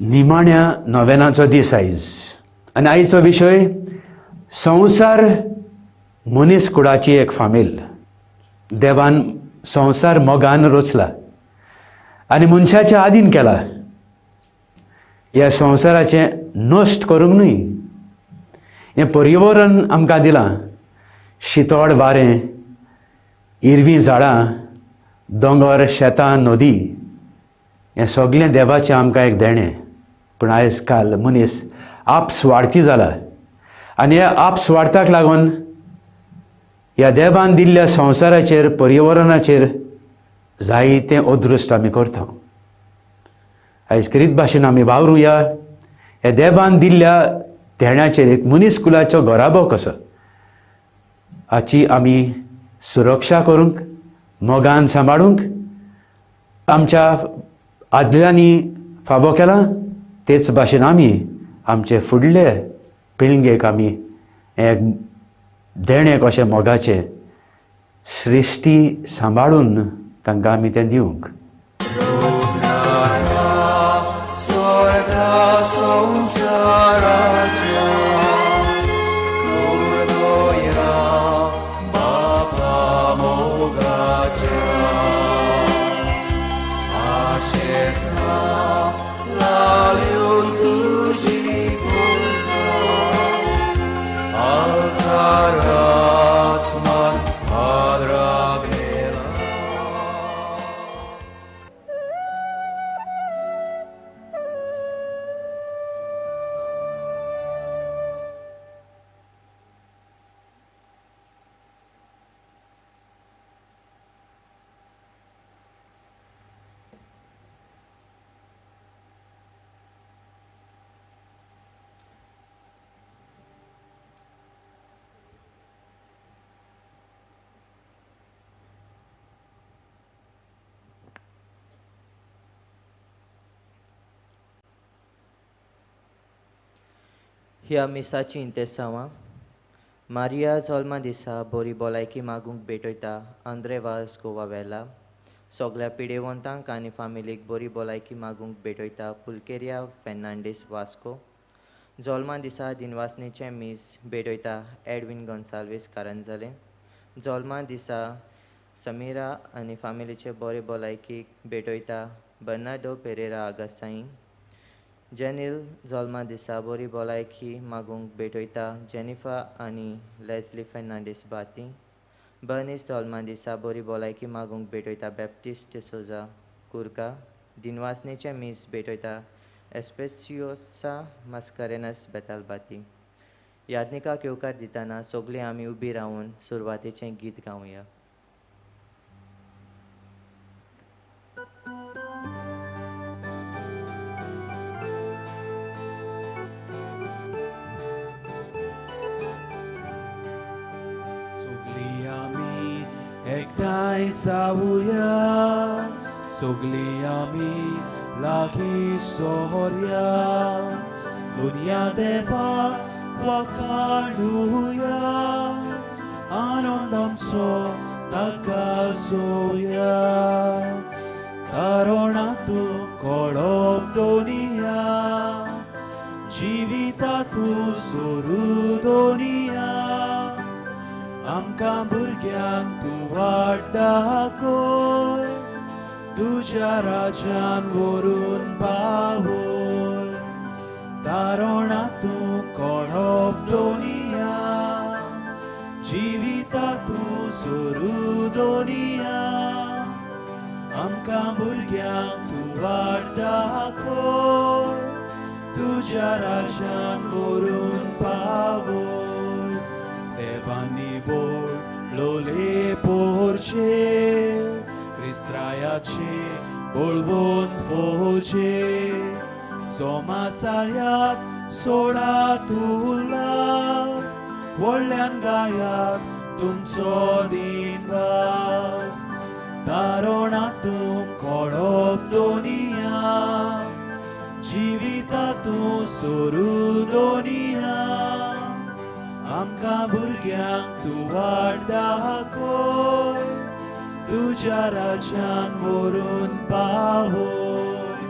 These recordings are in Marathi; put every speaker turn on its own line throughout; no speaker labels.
निमाण्या नोवेनाचो दीस आयज आनी आयचो विशय संवसार मनीस कुळाची एक फामील. देवान संवसार मोगान रचला आनी मनशाच्या आदीन केला. ह्या संवसाराचें नश्ट करूंक न्हय. हें पर्यावरण आमकां दिलां. शितोड वारें, हिरवीं झाडां, दोंगर, शेतां, नदी हें सगळें देवाचें आमकां एक देणें. पूण आयज काल मनीस आपस्वार्थी जाला आनी ह्या आपस्वार्थाक लागून ह्या देवान दिल्ल्या संवसाराचेर, पर्यावरणाचेर जायतें अदृश्ट आमी करता. आयज करीत भाशेन आमी वावरुया ह्या देवान दिल्ल्या देण्याचेर, एक मनीस कुलाचो घोराबो कसो हाची आमी सुरक्षा करूंक, मोगान सांबाळूंक आमच्या आदल्यांनी फावो केला. तेच भाशेन आमी आमचे फुडले पिळगेक आमी एक देणें कशें मोगाचें सृश्टी सांबाळून तांकां आमी तें दिवंक.
ह्या मिसाची इंतेसांवां मारिया जल्मा दिसा बरी भलायकी मागूंक भेटयता आंद्रेवास गोवावेला. सगळ्या पिडेवंतांक आनी फामिलीक बरी भलायकी मागूंक भेटयता पुलकेरिया फेर्नांडीस वास्को. जल्मा दिसा दिनवासनेचें मीस भेटयता एडविन गोन्साल्वीस कारंजले. जल्मा दिसा समिरा आनी फामिलीचे बरे भलायकीक भेटयता बर्नार्डो पेरेरा आगासाई. जेनिल जल्मा दिसा बरी भलायकी मागूंक भेटयता जेनिफा आनी लेस्ली फेर्नांडीस बाती. बर्नीस जल्मा दिसा बरी भलायकी मागूंक भेटयता बॅप्टिस्ट डिसोजा कुर्का. दिनवासनेचें मीस भेटयता एस्पेसियोसा मास्कारेनस बेताल बाती. याज्ञिकाक येवकार दितना सगळीं आमी उबी रावन सुरवातेचें गीत गावया.
एकठांय जावुया, सगळीं आमी लागीं सोरया, दुनिया देवाक वखाणुया, आनंद आमचो ताका सोया. तारुणातूं कळप दोनिया, जिवितातूं सोरू दोनिया. आमकां भुरग्यांक तूं वाट दाखय, तुज्या राजान व्हरून पावय. तारुणातूं कळप दोनिया, जिवितातूं सोरू दोनिया. आमकां भुरग्यांक तूं वाट दाखय, तुज्या राजान व्हरून पावय. देवानी बोल लोले पोरचे, क्रिस्त्रायाचे बोलवून फोचे. सोमासायात सोडा तुलास, व्हडल्यान गायात तुमचो दिनवास. तारुणातूं कळप दोनिया, जिवितातूं सोरू दोनिया. आमकां भुरग्यांक तूं वाट दाखय, तुज्या राजान व्हरून पावय.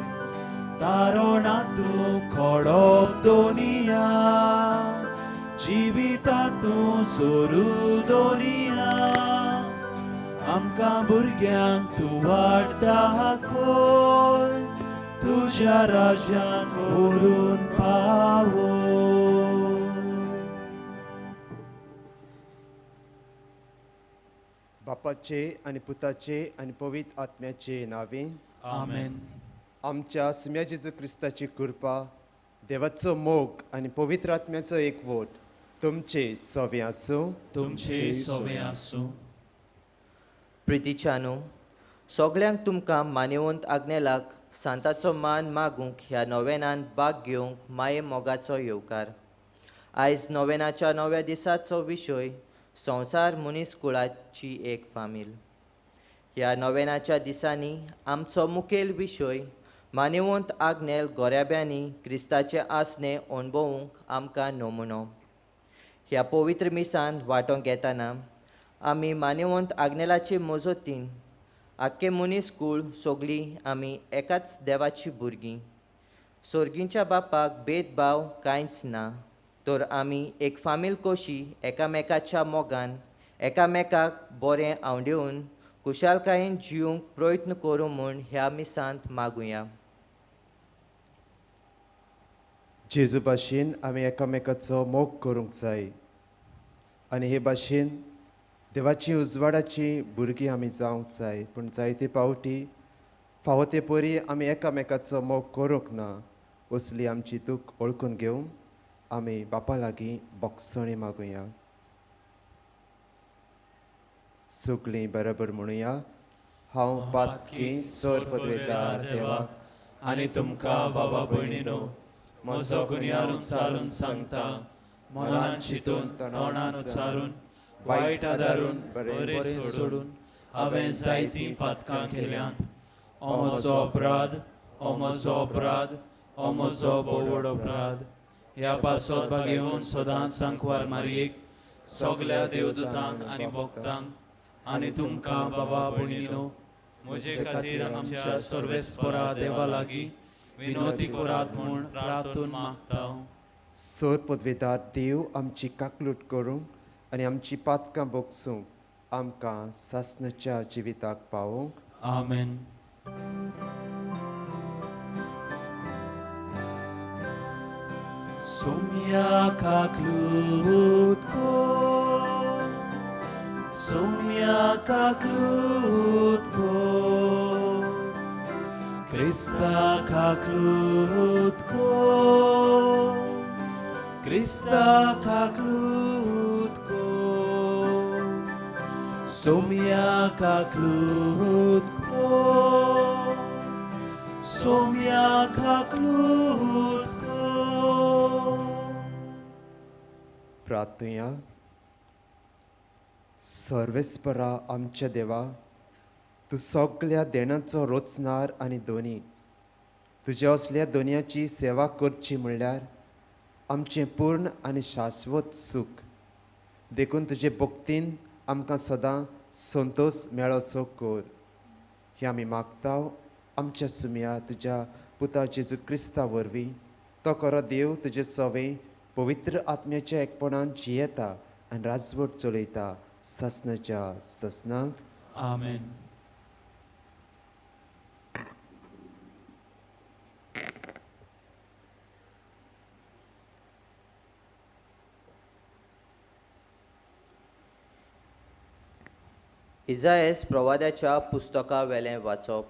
तारुणाक तूं खोडप दोनिया जिवितांतूं सोरू दोनिया आमकां भुरग्यांक तूं वाट दाखोय तुज्या राज्यान व्हरून पावो
बापाचे आनी पुताचे आनी पवित्र आत्म्याचे नावे
आमेन
आमच्या सुम्या जेजू क्रिस्ताची कृपा देवाचो मोग आनी पवित्र आत्म्याचो एकवट तुमचे सवे आसूं
तुमचे सोवे आसूं
प्रितीच्यानू सगळ्यांक तुमकां मानेवंत आग्नेलाक सांताचो मान मागूंक ह्या नोवेनान भाग घेवंक माये मोगाचो येवकार आयज नोवेनाच्या नव्या दिसाचो विशय संवसार मनीस कुळाची एक फामील ह्या नोवेनाच्या दिसांनी आमचो मुखेल विशय मानेवंत आग्नेल गोऱ्याब्यांनी क्रिस्ताचे आसने अणभवूंक आमकां नमुनो ह्या पवित्र मिसान वांटो घेतना आमी मानेवंत आग्नेलाचे मोजतीन आख्खे मनीस कुळ सोगलीं आमी एकाच देवाची भुरगीं सोर्गींच्या बापाक भेदभाव कांयच ना तर आमी एक फामील कशी एकामेकाच्या मोगान एकामेकाक बरें आवडिवन कुशालकायेन जिवंक प्रयत्न करूं म्हूण ह्या मिसांत मागुया
जेजू भाशेन आमी एकामेकाचो मोग करूंक जाय आनी हे भाशेन देवाची उजवाडाची भुरगीं आमी जावंक जाय पूण जायते पावटी फावो ते परी आमी एकामेकाचो मोग करूंक ना असली आमची दूख ओळखून घेवन आमी बापा लागीं बोगसणी मागुया सगळीं बरोबर म्हणुया हांव पातकी सर पदवेदार देवाक
आनी तुमकां बाबा भयणीनो म्हजो गुन्यांव उच्चारून सांगता मनान चिंतून तोंडान उच्चारून वायट आदारून बरें सोडून हांवें जायतीं पातकां केल्यांत हो म्हजो अपराध हो म्हजो अपराध हो म्हजो बोवड अपराध ह्या पासत भागेवन सदांच सांकवार मारयेक सगल्या देवदूतांक आनी भक्तांक आनी तुमकां बाबा भयणीनो म्हजे खातीर आमच्या सर्वेस्परा देवा लागीं विनोदी करात म्हूण प्रार्थून मागता
सर पदवेदार देव आमची काकलूट करूंक आनी आमची पातकां बोगसूंक आमकां सासणाच्या जिविताक पावोवंक
आमेन Sumia kaklutko Sumia kaklutko Krista kaklutko Krista kaklutko Sumia kaklutko Sumia kaklutko
प्रार्थुया सर्वेस्परा आमच्या देवा तूं सगळ्या देणाचो रोचणार आनी दोनी तुज्या असल्या दोनयाची सेवा करची म्हणल्यार आमचें पूर्ण आनी शाश्वत सूख देखून तुजे भक्तीन आमकां सदां संतोश मेळोसो कर हें आमी मागता आमच्या सुम्या तुज्या पुता जेजू क्रिस्ता वरवीं तो खरो देव तुजे सवें पवित्र आत्म्याच्या एकपणान जियेता आनी राजवट चलयता ससनाच्या ससनाक
आमेन
इजायस प्रवाद्याच्या पुस्तका वेलें वाचप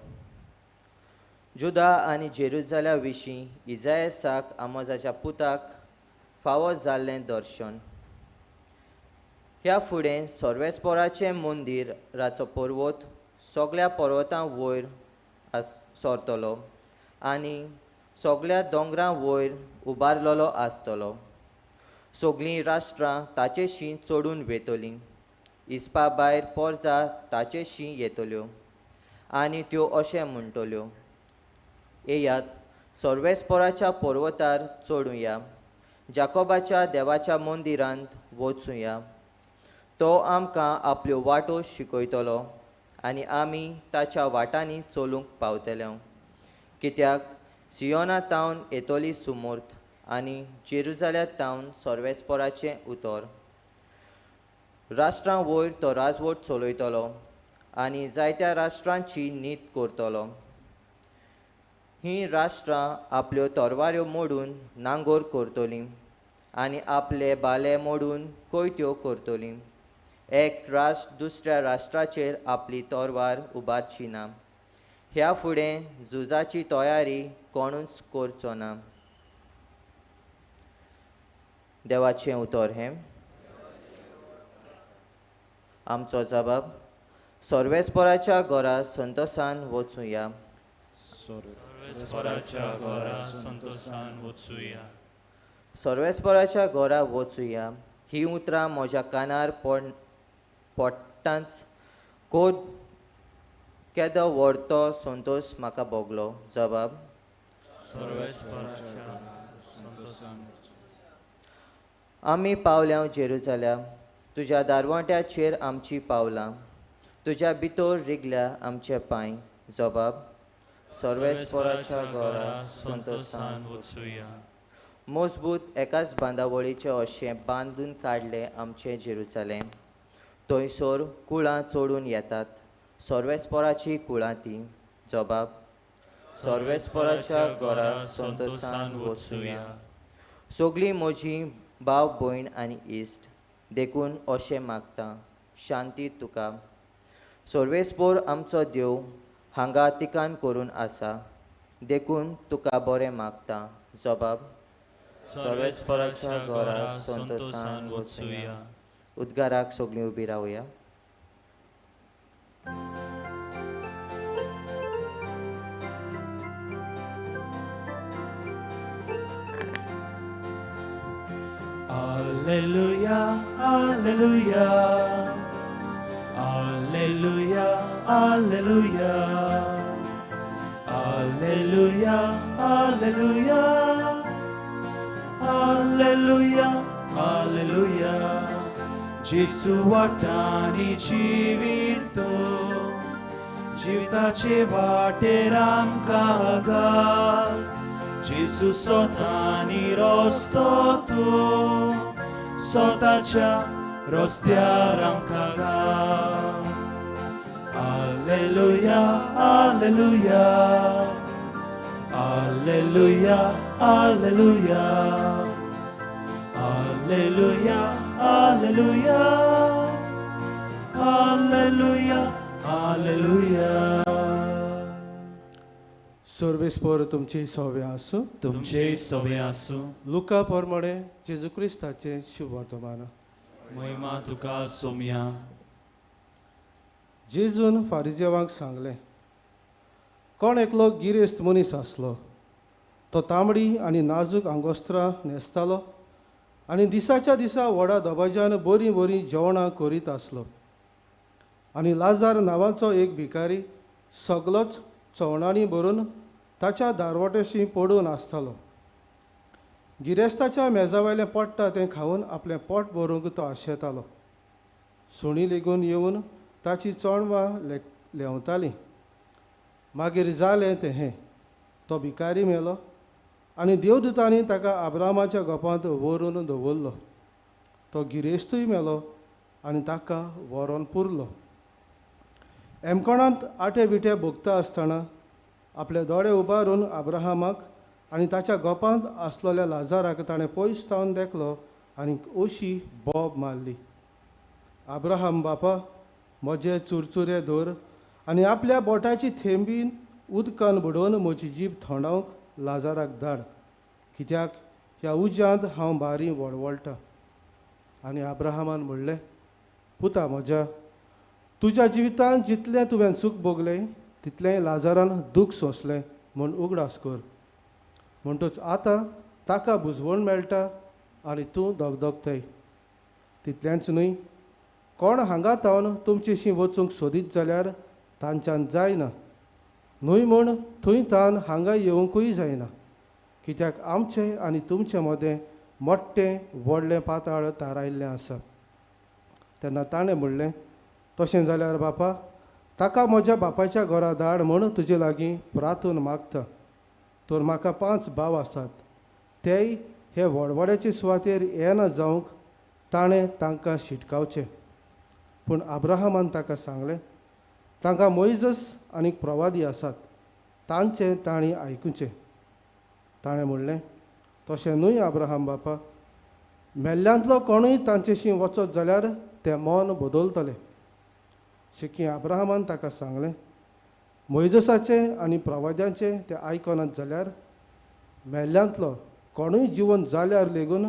जुदा आनी जेरुजाल्या विशीं इजायसाक आमोजाच्या पुताक फावो जाल्लें दर्शन ह्या फुडें सर्वेस्पराचें मंदिराचो पर्वत सगळ्या पर्वतां वयर सरतलो आनी सगळ्या दोंगरां वयर उबारलेलो आसतलो सगळीं राष्ट्रां ताचेशी चडून वेतलीं इस्पा भायर पोरजा ताचेशी येतल्यो आनी त्यो अशें म्हणटल्यो येयात सर्वेस्पराच्या पर्वतार चडुया जाकोबाच्या देवाच्या मंदिरांत वचुया तो आमकां आपल्यो वाटो शिकयतलो आनी आमी ताच्या वाटांनी चलूंक पावतले कित्याक सियोना तावन येतोली सुमूर्त आनी जेरुजाल्या तावन सोर्वेस्पोराचें उतर. राष्ट्रां वयर तो राजवट चलयतलो आनी जायत्या राष्ट्रांची नीत करतलो. ही राष्ट्रां आपल्यो तोरवाऱ्यो मोडून नांगोर करतलीं आनी आपले बाले मोडून कोयत्यो करतलीं. एक राष्ट्र दुसऱ्या राष्ट्राचेर आपली तोरवार उबारची ना. ह्या फुडें झुजाची तयारी कोणूच करचो ना. देवाचें उतर हें. आमचो जबाब. सोर्वेस्पोराच्या घरा संतोशान वचूया.
सोर्वेस्पोराच्या घरा संतोशान वचूया.
सोर्वेस्पोराच्या घरा वचूया. ही उतरां म्हज्या कानार पडटांच केदो व्हडतो संतोश म्हाका भोगलो. जबाब.
सोर्वेस्पोराच्या संतोशान
आमी पावल्या जेरुजाल्या. तुज्या दारवट्याचेर आमची पावलां. तुज्या भितर रिगल्या आमचे पांय. जबाब. सोर्वेस्पोराच्या घरा संतोशान
वचूया.
मजबूत एकाच बांदावळीचे अशें बांदून काडले आमचे जेरुजालेम. थंयसर कुळां चोडून येतात. सोर्वेस्पोराची कुळां ती. जबाब. सोर्वेस्पोराच्या घरा संतोशान वचूया. सगळीं म्हजी भाव भयण आनी इश्ट देखून अशें मागता. शांती तुका. सोर्वेस्पोर आमचो देव हांगा तिकान करून आसा देखून तुका बरें मागता. जबाब. सोर्वेस्पोराच्या घरा संतोशान वचूया. उद्गाराक सगळीं उबी रावया.
Alleluia, alleluia. Alleluia, alleluia. Alleluia, alleluia. Alleluia, alleluia. Gesù वाटानी जिवितो जिविताचे वाटेर आमकां घाल. जेसू स्वतानी रस्तो तू स्वताच्या रस्त्यार आमकां घाल. Alleluia, alleluia. Alleluia, alleluia. Alleluia, alleluia. Alleluia, alleluia.
सोर्वेस्पोर तुमची सव्या आसूं.
तुमचे सवे आसूं.
लुका पोरमोडे जेजू क्रिस्ताचे शुभ वर्तमान.
महिमा तुका सोम्या.
जेजून फारिजेवांक सांगलें, कोण एकलो गिरेस्त मनीस आसलो. तो तांबडी आनी नाजूक आंगोस्त्रां न्हेसतालो आनी दिसाच्या दिसा व्हडा दबाज्यान बरीं बरीं जेवणां करीत आसलो. आनी लाजार नांवाचो एक भिकारी सगलोच चवणांनी भरून ताच्या दारवट्याशी पडून आसतालो. गिरेस्ताच्या मेजावयलें पडटा तें खावन आपलें पोट भरूंक तो आशेतालो. सुणी लेगून येवन ताची चोणवां लेवतालीं. मागीर जालें तें हें. तो भिकारी मेलो आनी देवदूतांनी ताका अब्रामाच्या गोपांत व्हरून दवरलो. तो गिरेस्तूय मेलो आनी ताका व्हरोन पुरलो. एमकोणांत आटे बिटे भोगता आसतना आपले दोळे उबारून अब्राहमाक आनी ताच्या गोपांत आसलोल्या लाजाराक ताणें पयस तावन देखलो आनी ओशी बोब मारली. अब्राहम बापा, म्हजे चुरचुरे धर आनी आपल्या बोटाची थेंबीन उदकान बुडोवन म्हजी जीब थोंडावंक लाजाराक धाड, कित्याक ह्या उज्यांत हांव बारी वळवळटां. आनी अब्राहमान म्हणलें, पुता म्हज्या, तुज्या जिवितांत जितलें तुवें सूख भोगलें तितलें लाजारान दूख सोंसलें म्हूण उगडास कर. म्हणटूच आतां ताका बुजवण मेळटा आनी तूं दोगदोगताय. तितलेंच न्हय, कोण हांगा तावन तुमचेशी वचूंक सोदीत जाल्यार तांच्यान जायना. न्हय म्हूण थंय तान हांगा येवंकूय जायना, कित्याक आमचें आनी तुमचे मदें मोट्टें व्हडलें पाताळ तारायल्लें आसा. तेन्ना ताणें म्हणलें, तशें जाल्यार बापा, ताका म्हज्या बापायच्या घरा धाड म्हूण तुजे लागीं प्रार्थून मागता. तर म्हाका 5 भाव आसात. तेय हे व्हडवड्याचे सुवातेर येना जावंक ताणें तांकां शिटकावचें. पूण अब्राहमान ताका सांगलें, तांकां मोइजस आनी प्रवादी आसात, तांचें तांणी आयकुचें. ताणें म्हणलें, तशें न्हय अब्राहम बापा, मेल्ल्यांतलो कोणूय तांचेशी वचत जाल्यार तें मन बदलतलें. शिकी अब्राहमान ताका सांगलें, मोइजसाचें आनी प्रवाद्यांचें तें आयकनात जाल्यार मेल्ल्यांतलो कोणूय जिवन जाल्यार लेगून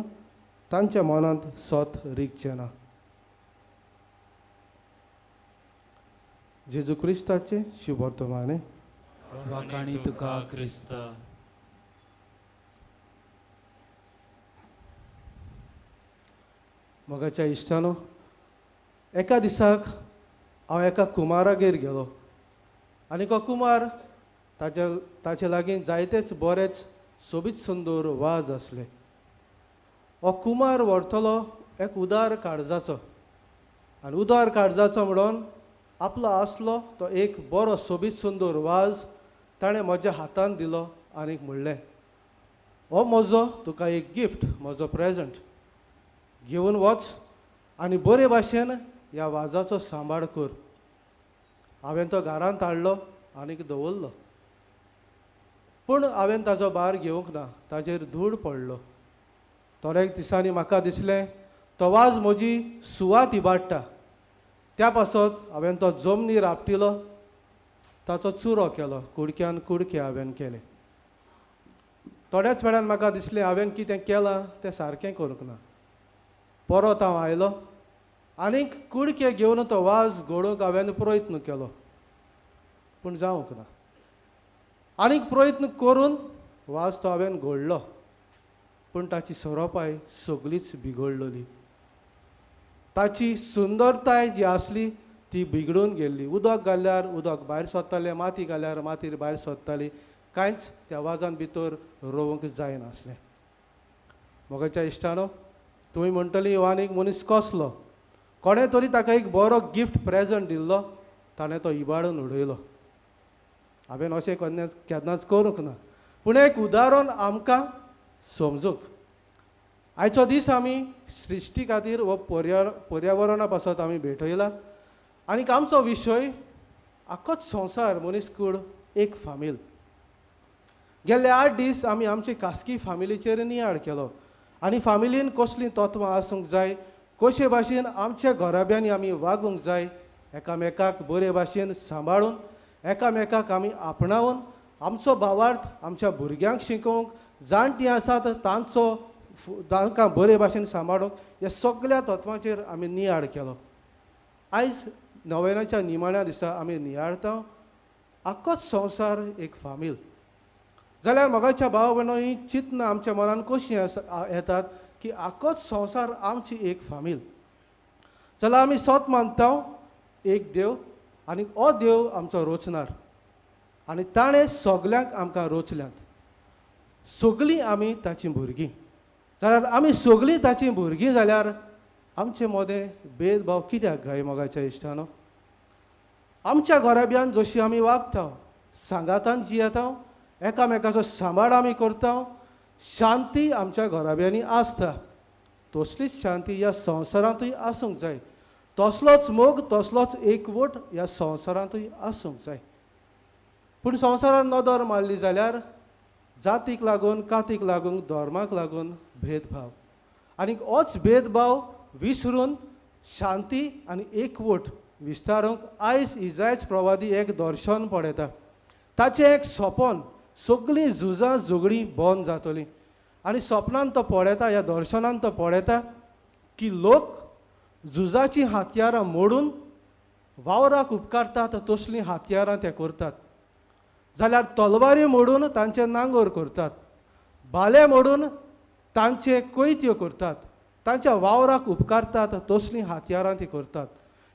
तांच्या मनांत सोत रिगचें ना. जेजू क्रिस्ताचें शुभ वर्तमाने.
वाकाणी तुका क्रिस्त.
मोगाच्या इश्टानो, एका दिसाक हांव एका कुमारागेर गेलो आनी तो कुमार ताचे लागीं जायतेच बरेच सोबीत सुंदर वाज आसले. हो कुमार व्हरतलो एक उदार काळजाचो आनी उदार काळजाचो म्हणून आपलो आसलो तो एक बरो सोबीत सुंदर वाज ताणें म्हज्या हातांत दिलो आनीक म्हणलें, हो म्हजो तुका एक गिफ्ट, म्हजो प्रेजंट. घेवन वच आनी बरे भाशेन ह्या वाजाचो सांबाळ कर. हांवें तो घरांत हाडलो आनीक दवरलो. पूण हांवें ताजो भार घेवंक ना, ताजेर धूळ पडलो. थोड्या दिसांनी म्हाका दिसलें तो वाज म्हजी सुवात इबाडटा. त्या पासत हांवें तो जमनीर आपटिलो, ताचो चुरो केलो, कुडक्यान कुडके हांवें केले. थोड्याच वेळान म्हाका दिसलें हांवें कितें केलां तें सारकें करूंक ना. परत हांव आयलो आनीक कुडके घेवन तो वाज घडोवंक हांवें प्रयत्न केलो, पूण जावंक ना. आनीक प्रयत्न करून वाज तो हांवें घडलो, पूण ताची सोरोपाय सगळीच बिगडलेली. ताची सुंदरताय जी आसली ती बिगडून गेल्ली. उदक घाल्यार उदक भायर सरतालें, माती घाल्यार माती भायर सरताली. कांयच त्या वाजान भितर रोवंक जायनासलें. मोगाच्या इश्टानो, तुमी म्हणटली हो आनीक मनीस कसलो? कोणें तरी ताका एक बरो गिफ्ट प्रेजंट दिल्लो, ताणें तो इबाडून उडयलो. हांवें अशें केन्नाच करूंक ना. पूण एक उदाहरण आमकां समजूंक. आयचो दीस आमी सृश्टी खातीर वो पर्यावरणा पासत आमी भेटयला आनीक आमचो विशय आख्खोच संवसार मनीसकूड एक फामील. गेल्ले 8 दीस आमी आमचे खासगी फामिलीचेर नियाळ केलो आनी फामिलीन कसलीं तत्वां आसूंक जाय, कशे भाशेन आमच्या घराब्यांनी आमी वागूंक जाय, एकामेकाक बरे भाशेन सांबाळून एकामेकाक आमी आपणावन आमचो भावार्थ आमच्या भुरग्यांक शिकोवंक, जाणटीं आसात तांकां बरे भाशेन सांबाळूंक, ह्या सगळ्या तत्वांचेर आमी नियाळ केलो. आयज नोवेनाच्या निमाण्या दिसा आमी नियाळता आख्खोच संवसार एक फामील. जाल्यार मोगाच्या भाव भयणीं चिंतना आमच्या मनान कशीं येतात की आख्खोच संवसार आमची एक फामील. जाल्यार आमी सोत मानता एक देव आनी हो देव आमचो रोचणार आनी ताणें सगल्यांक आमकां रोचल्यात. सगळीं आमी ताचीं भुरगीं. जाल्यार आमी सगळीं ताचीं भुरगीं जाल्यार आमचे मदें भेदभाव कित्याक गाय मोगाच्या इश्टानो? आमच्या घराब्यान जशी आमी वागता, सांगातान जियेता, एकामेकाचो सांबाळ आमी करता, शांती आमच्या घराब्यांनी आसता. तसलीच शांती ह्या संवसारांतूय आसूंक जाय. तसलोच मोग, तसलोच एकवट ह्या संवसारांतूय आसूंक जाय. पूण संवसारांत नदर मारली जाल्यार जातीक लागून, कातीक लागून, धर्माक लागून भेदभाव. आनीक होच भेदभाव विसरून शांती आनी एकवट विस्तारूंक आयज इजायच प्रवादी एक दर्शन पळयता. ताचें एक सपन सगळीं झुजां झगडीं बंद जातलीं. आनी सपनांत तो पळयता, ह्या दर्शनांत तो पळयता की लोक झुजाचीं हातयारां मोडून वावराक उपकारतात तसलीं हातयारां ते करतात. जाल्यार तलवारी मोडून तांचे नांगोर करतात, भाले मोडून तांचे कोयत्यो करतात, तांच्या वावराक उपकारतात तसलीं हातयारां ती करतात.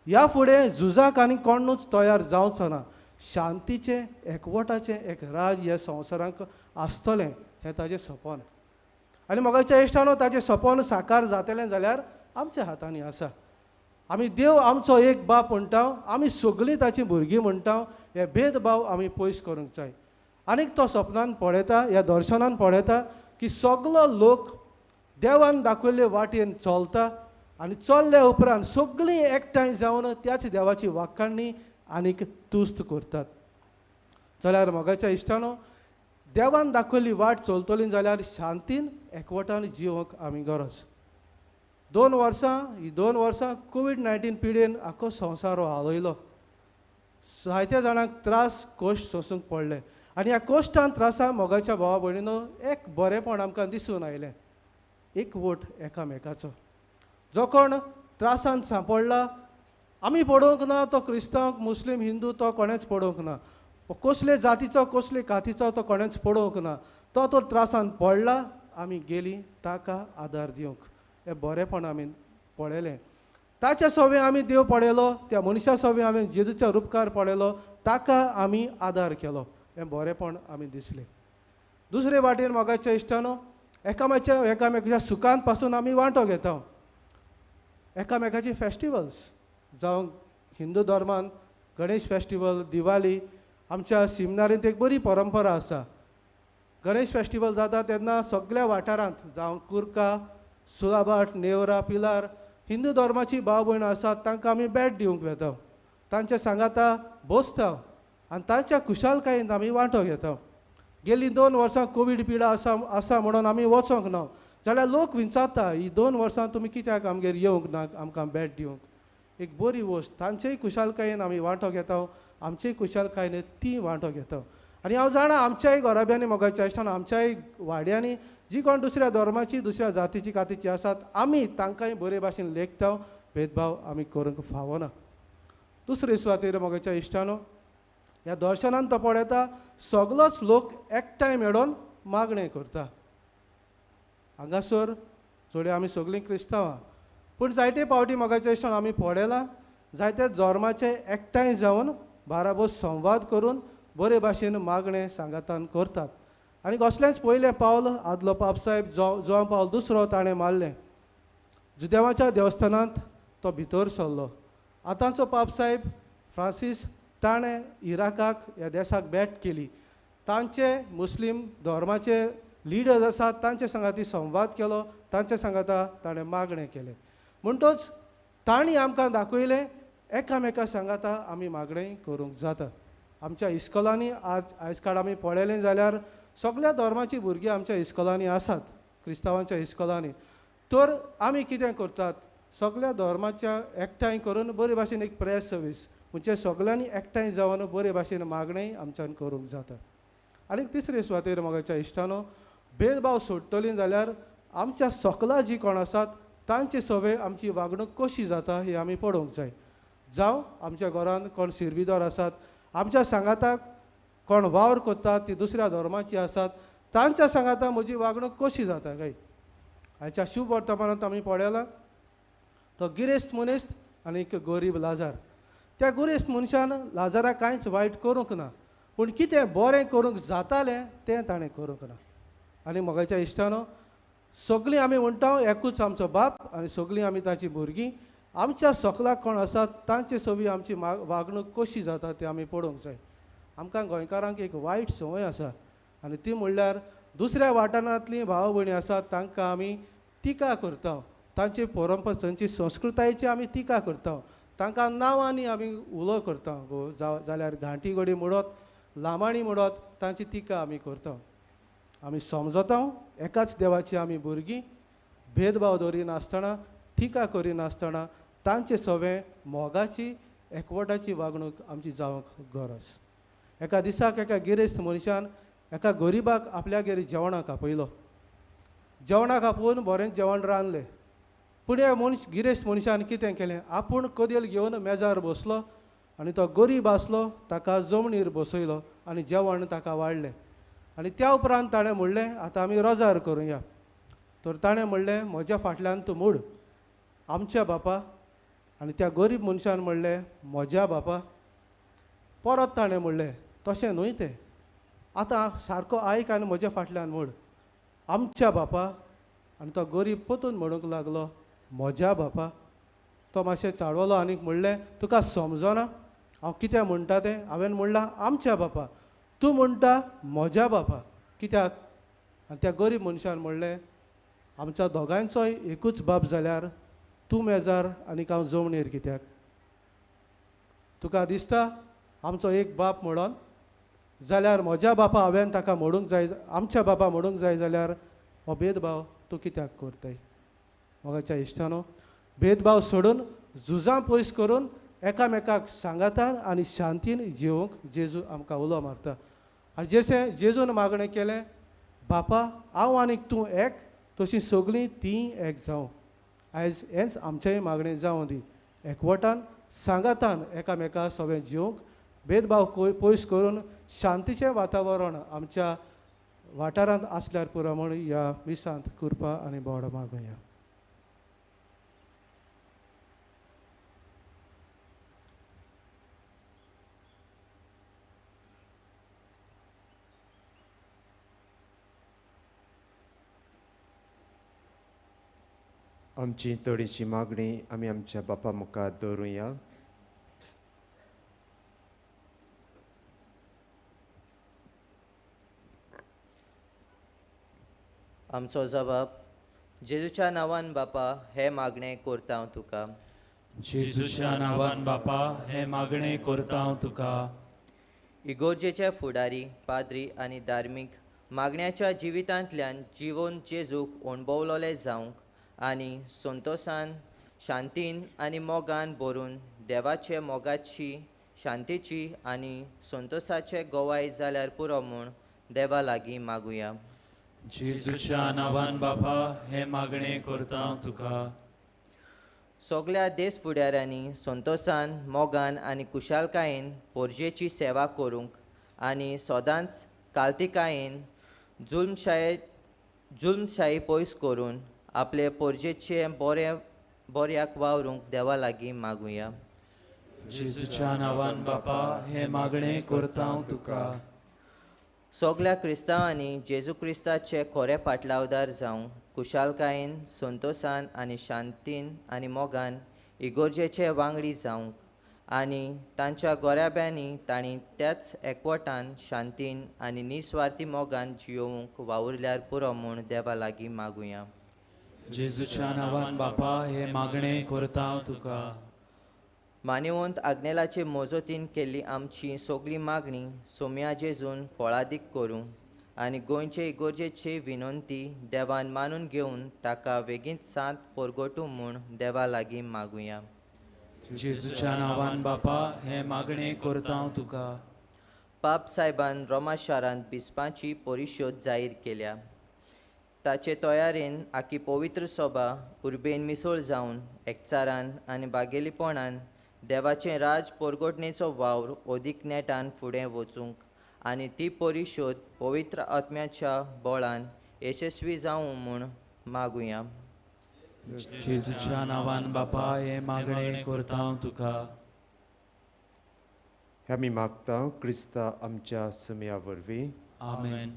ह्या फुडें झुजाक आनी कोणूच तयार जावचो ना. शांतीचें, एकवटाचें एक राज ह्या संवसारांक आसतलें हें ताचें सपन. आनी मोगाच्या इश्टानो, ताचें सपन साकार जातलें जाल्यार आमच्या हातांनी आसा. आमी देव आमचो एक बाप म्हणटा, आमी सगळीं ताचीं भुरगीं म्हणटा. हे भेदभाव आमी पयस करूंक जाय. आनीक तो सपनान पळयता, ह्या दर्शनान पळयता की सगलो लोक देवान दाखयल्ले वाटेन चलता आनी चलल्या उपरांत सगळीं एकठांय जावन त्याच देवाची वाखाणणी आनीक तुस्त करतात. जाल्यार मोगाच्या इश्टानो, देवान दाखयल्ली वाट चलतली जाल्यार शांतीन एकवटान जिवंक आमी गरज. 2 वर्सां कोवीड-19 पिडेन आख्खो संवसार हालयलो. जायत्या जाणांक त्रास कश्ट सोंसूंक पडले आनी ह्या कश्टान त्रासान मोगाच्या भावा भयणीनो एक बरेंपण आमकां दिसून आयलें. एकवट एकामेकाचो. जो कोण त्रासान सांपडला, आमी पडोवंक ना तो क्रिस्तांव, मुस्लीम, हिंदू तो कोणेच पडोवंक ना. कसले जातीचो कसले कातीचो तो कोणेच पडोवंक ना. तो त्रासान पडला, आमी गेलीं ताका आदार दिवंक. हें बरेंपण आमी पळयलें. ताच्या सोबे आमी देव पळयलो, त्या मनशा सोबे आमी जेजूच्या रूपकार पळयलो, ताका आमी आदार केलो. हें बरेंपण आमी दिसलें. दुसरे वाटेन मोगाच्या इश्टानो, एकामेकाच्या सुखांत पासून आमी वांटो घेता. एकामेकाची फेस्टिवल्स जावं हिंदू धर्मान गणेश फेस्टिवल, दिवाळी, आमच्या सिमनारींत एक बरी परंपरा आसा. गणेश फेस्टिवल जाता तेन्ना सगळ्या वाठारांत जावं कुर्का, सुलाबाट, नेवरा, पिलार हिंदू धर्माची भाव भयण आसात तांकां आमी भेट दिवंक वेता. तांच्या सांगाता बसता आनी तांच्या खुशालकायेंत आमी वांटो घेता. गेलीं 2 वर्सां कोवीड पिडा आसा म्हणून आमी वचोंक ना. जाल्यार लोक विचारता, ही 2 वर्सां तुमी कित्याक आमगेर येवंक ना आमकां भेट दिवंक. एक बरी वस्त. तांचेय खुशालकायेन आमी वांटो घेता, आमचेय खुशालकायेन ती वांटो घेता. आनी हांव जाणा आमच्याय घराब्यांनी मोगाच्या इश्टानो, आमच्याय वाड्यांनी जी कोण दुसऱ्या धर्माची, दुसऱ्या जातीची कातीची आसात, आमी तांकांय बरे भाशेन लेखता. भेदभाव आमी करूंक फावना. दुसरे सुवातेर मोगाच्या इश्टानो, ह्या दर्शनान तो पळयता सगळोच लोक एकठांय मेळोन मागणें करता. हांगासर जोडे आमी सगळीं क्रिस्तांवां, पूण जायते फावटी मोगाच्या इश्टान आमी पळयलां जायत्या धर्माचे एकठांय जावन बाराबोस संवाद करून बरे भाशेन मागणें सांगातान करतात. आनी कसलेंच पयलें पावल आदलो पापसाहेब जोआंव पावल दुसरो ताणें मारलें. जुदेवाच्या देवस्थानांत तो भितर सरलो. आतांचो पापसाहेब फ्रांसीस ताणें इराकाक ह्या देशाक भेट केली. तांचे मुस्लीम धर्माचे लिडर्स आसात तांचे सांगाती संवाद केलो, तांचे सांगाता ताणें मागणें केलें. म्हणटच तांणी आमकां दाखयलें एकामेका सांगाता आमी मागणें करूंक जाता. आमच्या इस्कॉलांनी आयज काळ आमी पळयलें जाल्यार सगळ्या धर्माची भुरगीं आमच्या इस्कॉलांनी आसात, क्रिस्तांवांच्या इस्कॉलांनी. तर आमी कितें करतात, सगळ्या धर्माच्या एकठांय करून बरे भाशेन एक प्रेस सर्वीस म्हणजे सगळ्यांनी एकठांय जावन बरे भाशेन मागणें आमच्यान करूंक जाता. आनी तिसरे सुवातेर मोगाच्या इश्टानो, भेदभाव सोडटलीं जाल्यार आमच्या सकला जी कोण आसात तांचे सोबे आमची वागणूक कशी जाता ही आमी पळोवंक जाय. जावं आमच्या घरांत कोण सिरविदोर आसात, आमच्या सांगाताक कोण वावर करतात ती दुसऱ्या धर्माची आसात, तांच्या सांगाता म्हजी वागणूक कशी जाता काय. आयच्या शुभ वर्तमानांत आमी पळयलां तो गिरेस्त मनीस आनी एक गरीब लाजार. त्या गिरेस्त मनशान लाजाराक कांयच वायट करूंक ना, पूण कितें बरें करूंक जातालें तें ताणें करूंक ना. आनी मोगाच्या इश्टानो, सगळीं आमी म्हणटा एकूच आमचो बाप आनी सगळीं आमी ताची भुरगीं. आमच्या सकलाक कोण आसात तांचे सोबी आमची वागणूक कशी जाता तें आमी पळोवंक जाय. आमकां गोंयकारांक एक वायट संवय आसा आनी ती म्हणल्यार दुसऱ्या वाठारांतलीं भाव भयणी आसात तांकां आमी टिका करता. तांचे परंपरा तांची संस्कृतायेची आमी टिका करता. तांकां नांवांनी आमी उलो करता. जाल्यार घांटी घडी म्हणत, लामाणी म्हणत तांची टिका आमी करता. आमी समजता एकाच देवाची आमी भुरगीं. भेदभाव दवरिनासतना, टिका करिनासतना तांचे सोबे मोगाची एकवटाची वागणूक आमची जावंक गरज. एका दिसाक एका गिरेस्त मनशान एका गरीबाक आपल्यागेर जेवणाक आपयलो. जेवणाक आपोवन बरें जेवण रांदलें. पूण ह्या गिरेस्त मनशान कितें केलें, आपूण कदेल घेवन मेजार बसलो आनी तो गरीब आसलो ताका जमनीर बसयलो आनी जेवण ताका वाडलें. आनी त्या उपरांत ताणें म्हणलें आतां आमी रोजार करुया. तर ताणें म्हणलें म्हज्या फाटल्यान तूं मूड आमच्या बापा. आनी त्या गरीब मनशान म्हणलें म्हज्या बापा. परत ताणें म्हणलें तशें न्हय तें, आतां सारको आयक आनी म्हज्या फाटल्यान मूड आमच्या बापा. आनी तो गरीब परतून म्हणूंक लागलो म्हज्या बापा. तो मातशें चाळवलो आनीक म्हणलें तुका समजना हांव कितें म्हणटा तें. हांवें म्हणलां आमच्या बापा. तूं म्हणटा म्हज्या बापा कित्याक आनी त्या गरीब मनशान म्हणलें आमच्या दोगांयचोय एकूच बाप जाल्यार तूं मेजार आनीक हांव जमनीर कित्याक तुका दिसता आमचो एक बाप म्हणून जाल्यार म्हज्या बापा हांवें ताका म्हणूंक जाय आमच्या बापा म्हणूंक जाय जाल्यार हो भेदभाव तूं कित्याक करताय मोगाच्या इश्टानो भेदभाव सोडून झुजां पयस करून एकामेकाक सांगातान आनी शांतीन जिवंक जेजू आमकां उलो मारता आनी जशें जेजून मागणें केलें बापा हांव आनीक तूं एक तशीं सगळीं तीं एक जावं आयज हेंच आमचेंय मागणें जावं दी एकवटान सांगातान एकामेका सगळें जिवंक भेदभाव पयस करून शांतीचें वातावरण आमच्या वाठारांत आसल्यार पुरो म्हूण ह्या मिसांत कृपा आनी बोड मागुया.
आमची थोडीशी मागणी आमी आमच्या बापा मुखार दवरुया.
आमचो जबाब जेजूच्या नांवान बापा हे मागणें करता हांव तुका.
जेजूच्या नांवान बापा हे मागणें करता हांव तुका.
इगोर्जेचे फुडारी पाद्री आनी धार्मीक मागण्याच्या जिवितांतल्यान जिवन जेजूक अणभवलोले जावंक आनी संतोशान शांतीन आनी मोगान भरून देवाचे मोगाची शांतीची आनी संतोशाचे गोवाय जाल्यार पुरो म्हूण देवा लागीं मागुया.
जेजूच्या नांवान बापा हे मागणें करता हांव तुका.
सगळ्या देश फुडाऱ्यांनी संतोशान मोगान आनी कुशालकायेन पोरजेची सेवा करूंक आनी सदांच काल्तिकायेन जुल्मशाही पयस करून आपले पोरजेचे बऱ्याक वावरूंक देवा लागीं मागुया.
जेजूच्या नांवान बापा हे मागणें करता हांव तुका.
सगळ्या क्रिस्तांवांनी जेजू क्रिस्ताचे खरे पाटलावदार जावं कुशालकायेन संतोशान आनी शांतीन आनी मोगान इगोर्जेचे वांगडी जावंक आनी तांच्या गोऱ्याब्यांनी तांणी त्याच एकवटान शांतीन आनी निस्वार्थी मोगान जियोवंक वावुरल्यार पुरो म्हूण देवा लागीं मागुया.
जेजूच्या नांवान बापा हे मागणें करता हांव तुका.
मानिवंत आग्नेलाचे मोजोतीन केल्ली आमची सगळी मागणी सोम्या जेजून फळादीक करूं आनी गोंयचे इगोर्जेची विनंती देवान मानून घेवन ताका बेगीन सांत परगोटू म्हूण देवा लागीं मागुया.
जेजूच्या नांवान बापा हे मागणें करता हांव तुका.
पाप सायबान रोमा शारांत बिस्पाची परिशोध जाहीर केल्या. ताचे तयारेन आखी पवित्र सभा उर्बेन मिसळ जावन एकचारान आनी बागेलीपणान देवाचें राज परगोटणेचो वावर ओदीक नेटान फुडें वचूंक आनी ती परिशोध पवित्र आत्म्याच्या बळान यशस्वी जावं म्हूण मागुया.
जेजूच्या नांवान बापा हे मागणें करता हांव तुका.
आमी मागता क्रिस्ता आमच्या सुमया वरवीं.
आमेन.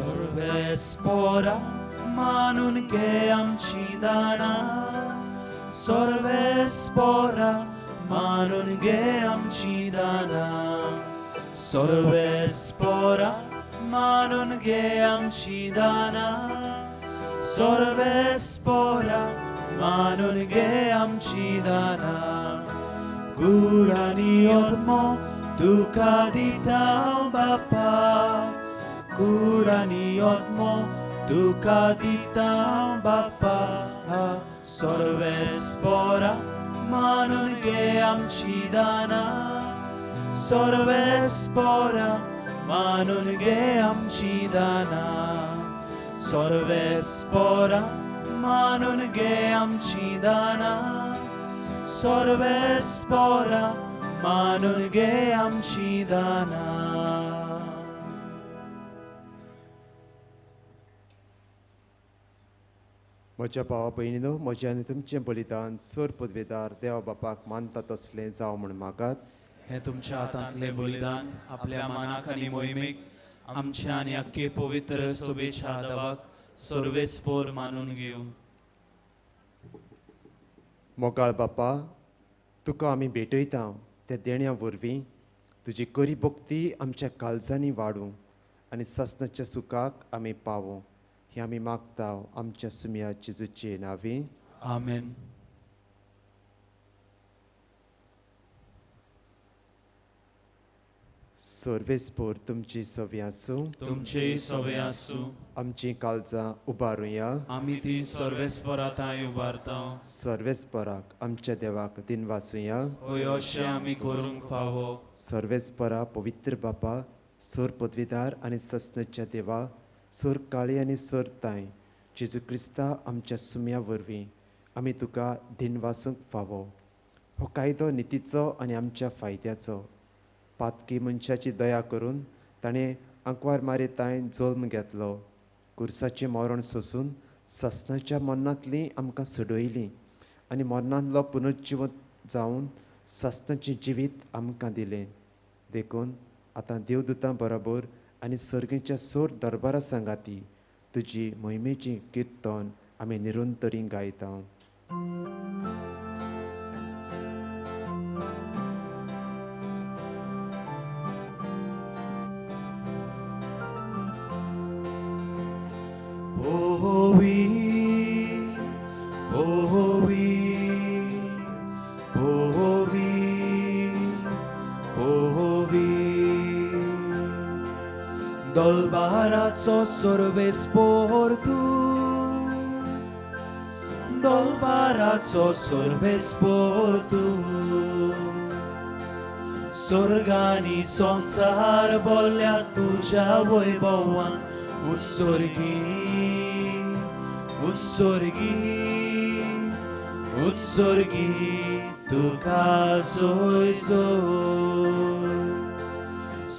Sorvespora manun ge amchi dana. Sorvespora manun ge amchi dana. Sorvespora manun ge amchi dana. Sorvespora manun ge amchi dana. Gurani odmo duka ditao bapa. Gurani odmo duka ditao bapa. Sorvespora manun ge amchi dana. Sorvespora manun ge amchi dana. Sorvespora manun ge amchi dana. Sorvespora manun ge amchi dana.
म्हज्या भावा भयणीनो म्हजें आनी तुमचें बलिदान सोर पदवेदार देवा बापाक मानता तसलें जावं म्हूण मागात.
हे तुमच्या हातांतले बलिदान आपल्या मनाक आनी मोहिमेक आमचे आनी अख्खे पवित्र सोबेच्या आदावाक सर्वेस्पोर मानून घेऊ.
मोगाळ बापा, तुका आमी भेटयता त्या देण्या वरवीं तुजी करी भक्ती आमच्या काळजांनी वाडूं आनी ससनाच्या सुखाक आमी पावूं. हें आमी मागता आमच्या सुम्या जेजूचे नांवी.
आमेन.
सर्वेस्पोर तुमची सवी आसूं.
तुमचे सवे आसूं.
आमची काळजां उबारुया.
आमी ती सर्वेस्पराताय उबारता.
सर्वेस्पराक आमच्या देवाक दिन वासुया.
होय अशें आमी करूंक फावो.
सर्वेस्परा पवित्र बापा, सोर पदवीदार आनी ससनाच्या देवा, सोर काळी आनी सोर ताय, जेजू क्रिस्ता आमच्या सुम्या वरवीं आमी तुका दिन वासूंक फावो. हो कायदो नितीचो आनी आमच्या फायद्याचो. पातकी मनशाची दया करून ताणें आंकवार मारिताय जल्म घेतलो. कुर्साचें मरण सोंसून ससनाच्या मरणांतलीं आमकां सोडयलीं आनी मरणांतलो पुनर्जीवन जावन ससनाचें जिवीत आमकां दिलें. देखून आतां देवदूतां बरोबर आनी सर्गेच्या सोर दरबारा सांगाती तुजी मोहिमेची किर्तन आमी निरंतरी गायता.
Holy, holy, holy, holy. Dolbaraco sorvespor tu, dolbaraco sorvespor tu. Sorgani संसार बोल्या तुझ्या वैभवान उत्सर्गी उत्सर्गी उत्सर्गी तुका सोय सोय.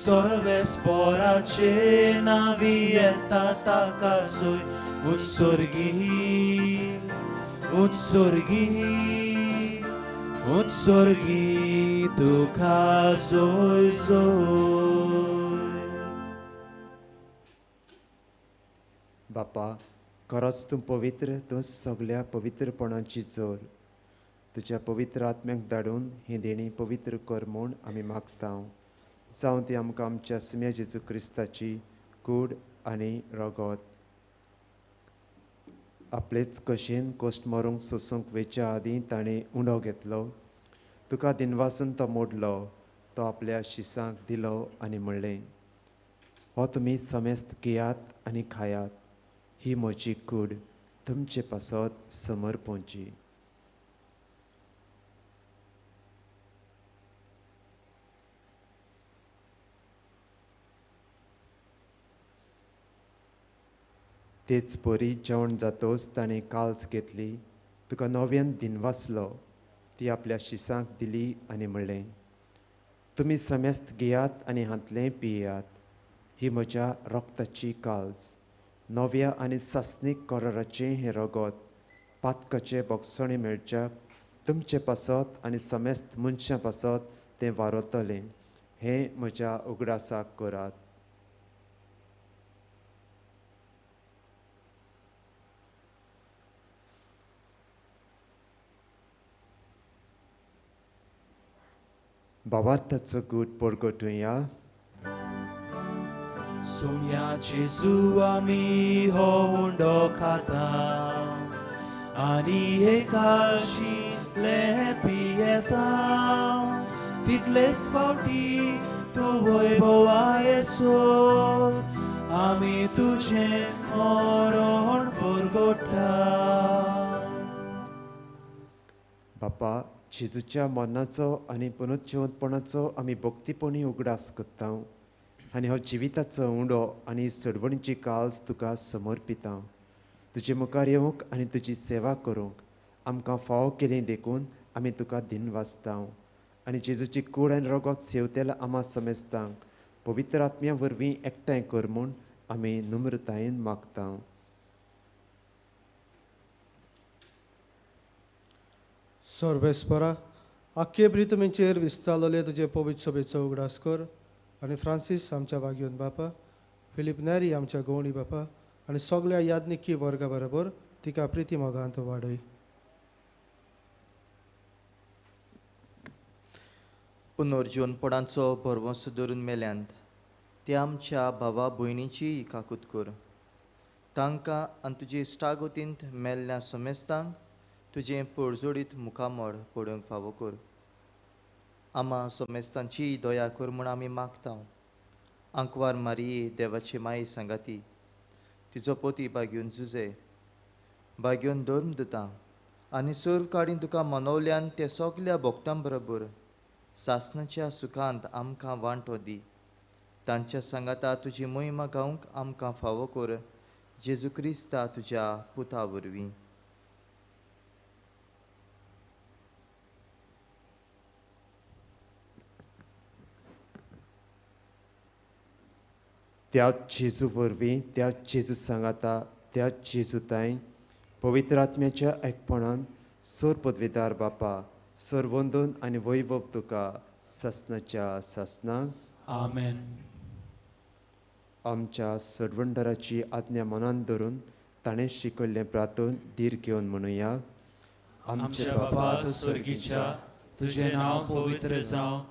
सर्वेस्पराचे नावी येता ताका सोय. उत्सर्गी उत्सर्गी उत्सर्गी तुका सोय सोय.
बापा, खरोच तूं पवित्र, तूं सगळ्या पवित्रपणाची जोर. तुज्या पवित्र आत्म्याक धाडून ही देणी पवित्र कर म्हूण आमी मागता. जावं ती आमकां आमच्या सुम्या जेजू क्रिस्ताची कूड आनी रगत. आपलेच कशेन कोश्ट मरूंक सोसूंक वेच्या आदीं ताणें उंडो घेतलो. तुका दिनवासून तो मोडलो. तो आपल्या शिसांक दिलो आनी म्हणलें, हो तुमी समेस्त घेयात आनी खायात. ही म्हजी कूड तुमचे पासत समर्पणची. तेच बरी जेवण जातोच ताणें काल्स घेतली. तुका नव्यान दिनवासलो. ती आपल्या शिसांक दिली आनी म्हणलें, तुमी समेस्त घेयात आनी हातलें पियेयात. ही म्हज्या रक्ताची काल्स. नव्या आनी सासनीक कराराचें हें रगत पातकाचे बोगसणे मेळच्याक तुमचे पासत आनी समेस्त मनशां पासत तें वारतलें. हें म्हज्या उगडासाक करात. भावार्थाचो गूट परगटुया.
सुम्या जेजू आमी हो उंडो खाता आनी एकाशीतले पियेता. तितलेच फावटी तूं वैभवा येसोर आमी तुजें मरण परगटा.
बापा, जेजूच्या मरणाचो आनी पुनर्जिवंतपणाचो आमी भक्तीपणी उगडास करता आनी हो जिविताचो उंडो आनी सडवणीची काल्स तुका समर्पिता. तुजे मुखार येवंक आनी तुजी सेवा करूंक आमकां फाव केलें देखून आमी तुका दिन वाचता आनी जेजूची कूड आनी रगत सेवतेल्या आमा समेस्तांक पवित्र आत्म्या वरवीं एकठांय कर म्हूण आमी नम्रतायेन मागता.
सर्वेस्परा, आख्खे प्रितमेचेर विस्तारलेले तुजे पवित्र सभेचो उगडास कर आनी फ्रांसीस आमच्या वागयोन बापा, फिलीप नॅरी आमच्या गवणी बापा आनी सगळ्या यादनिकी वर्गा बरोबर तिका प्रिती मोगांत वाडय.
पुनर्जीवनपणाचो भरवंसो धरून मेल्यांत ते आमच्या भावा भयणीची काकूत कर. तांकां आनी तुजे इश्टागोतींत मेल्ल्या समेस्तांक तुजें पडजोडीत मुखामळ पडोवंक फावो कर. आम्हा समेस्तांची दया कर म्हूण आमी मागता. आंकवार मारिये देवाची माई सांगाती, तिचो पोती बागेवन झुजे, बागेवन धर्म दिता आनी सर्व काडीन तुका मनवल्यान ते सगल्या भोगतां बरोबर सासणाच्या सुखांत आमकां वांटो दी. तांच्या सांगाता तुजी मोहिमा गावंक आमकां फावो कर. जेजू क्रिस्ता तुज्या पुता वरवीं.
त्याच जेजू वरवीं, त्याच जेजू सांगाता, त्याच जेजू ताईं पवित्र आत्म्याच्या एकपणान सोर पदवीदार बापा, सोर वंदन आनी वैभव तुका ससनाच्या ससनाक
आमेन.
आमच्या सडवंडराची आज्ञा मनान धरून ताणें शिकयल्लें प्रार्थन धीर घेवन म्हणुया.
आमच्या बापा तूं स्वर्गीच्या, तुजें नांव पवित्र जावं,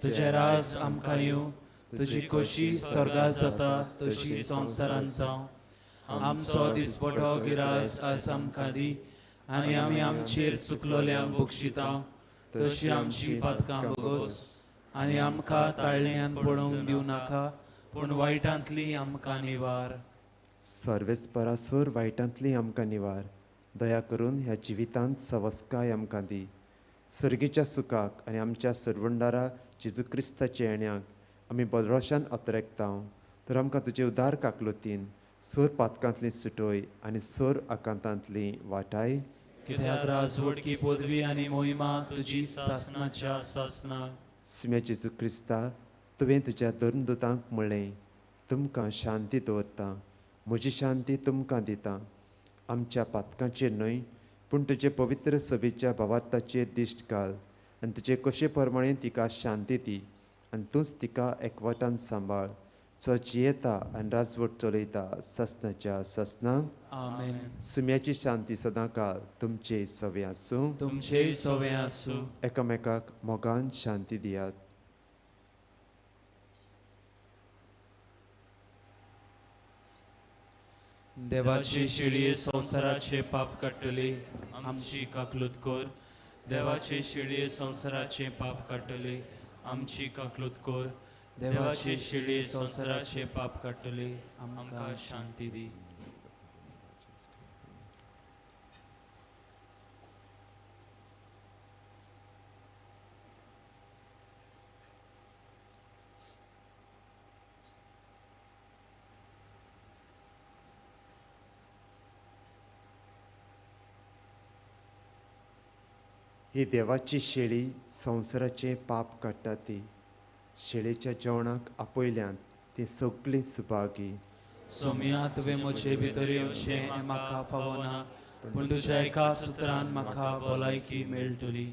तुजें राज आमकां येवं, तुजी खोशी स्वर्गांत जाता तशी संवसारांत जावं. आमचो दिसपटो गिरास आज आमकां दी आनी आमी आमचेर चुकलोल्यांक बक्षिता तशी आमची पातकां भोगोस आनी आमकां ताळण्यांत पडोवंक दिवं नाका, पूण वायटांतली आमकां निवार.
सर्वेस्परासोर वायटांतली आमकां निवार. दया करून ह्या जिवितांत सवस्काय आमकां दी. सर्गीच्या सुखाक आनी आमच्या सडवंडारा जेजू क्रिस्ताच्या येण्याक आमी बलरोशान अतरेकता. तर आमकां तुजे उदार काकलुतीन सोर पातकांतली सुटोय आनी सोर आकांतांतली वाटाय.
कित्याक राजवटकी पदवी आनी मोहिमा तुजी सासनाच्या सासनाक.
सुम्या जेजू क्रिस्ता, तुवें तुज्या धर्मदुतांक म्हणलें, तुमकां शांती दवरता, म्हजी शांती तुमकां दिता. आमच्या पातकांचेर न्हय पूण तुजे पवित्र सभेच्या भावार्थाचेर दिश्ट घाल आनी तुजे कशे प्रमाणे तिका शांती दी आनी तूंच तिका एकवटान सांबाळ, जो जियेता आनी राजवट चलयता ससनाच्या ससनाक.
आमेन.
सुम्याची शांती सदां काल तुमचे सवे आसूं.
तुमचेय सवे आसूं.
एकामेकाक मोगान शांती दियात.
देवाची शिळये संवसाराचे पाप काडटली, आमची काकलूत कर. देवाचे शिळये संवसाराचे पाप काडटली, आमची काकलूत कर. देवाचे शिळये संवसाराचे पाप काडटली, आमकां शांती दी.
ही देवाची शेळी संवसाराचें पाप काडटा ती. शेळेच्या जेवणाक आपयल्यान ती सगळीं सुभागी.
सोम्या तुवें म्हजे भितर येवचें हें म्हाका फावो ना, पूण तुज्या एका सुत्रान म्हाका भलायकी मेळटली.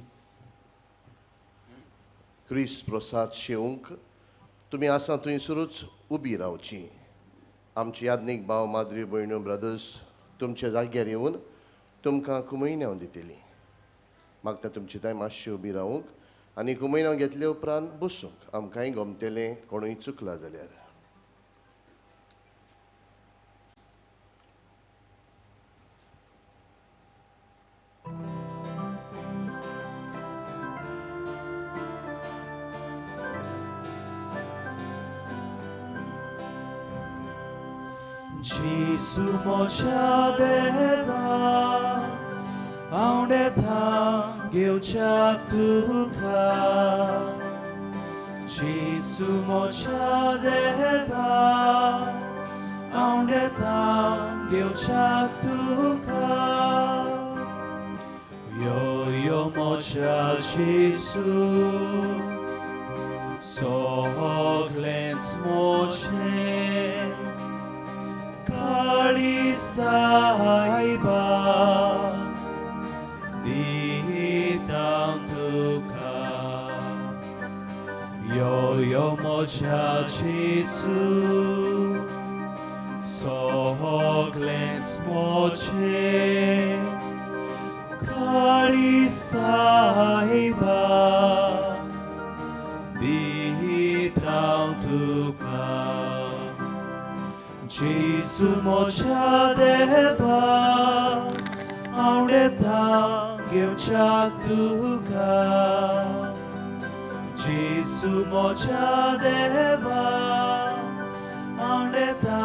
क्रिस्त प्रसाद शेवंक तुमी आसा थंयसरूच उबी रावची. आमची याज्ञीक भाव माद्री भयण्यो ब्रदर्स तुमच्या जाग्यार येवन तुमकां कुमयण्याव दितली. मागता तुमची थंय मातशी उबी रावूंक आनी कुमयण्याव घेतले उपरांत बसूंक. आमकांय गमतेलें कोणूय चुकला जाल्यार.
Gesù mocia deva aunde tha geucha tuka. Gesù mocia deva aunde tha geucha tuka. Yo mocia Gesù soglens moce Kali saiba ditang tuka. Yo mocha Jesu सगळेंच मोचे काळी सायबा दीत हांव तुका जेसू म्हज्या देवा आवडेता घेवच्याक तुका जेसू म्हज्या देवा आवडेता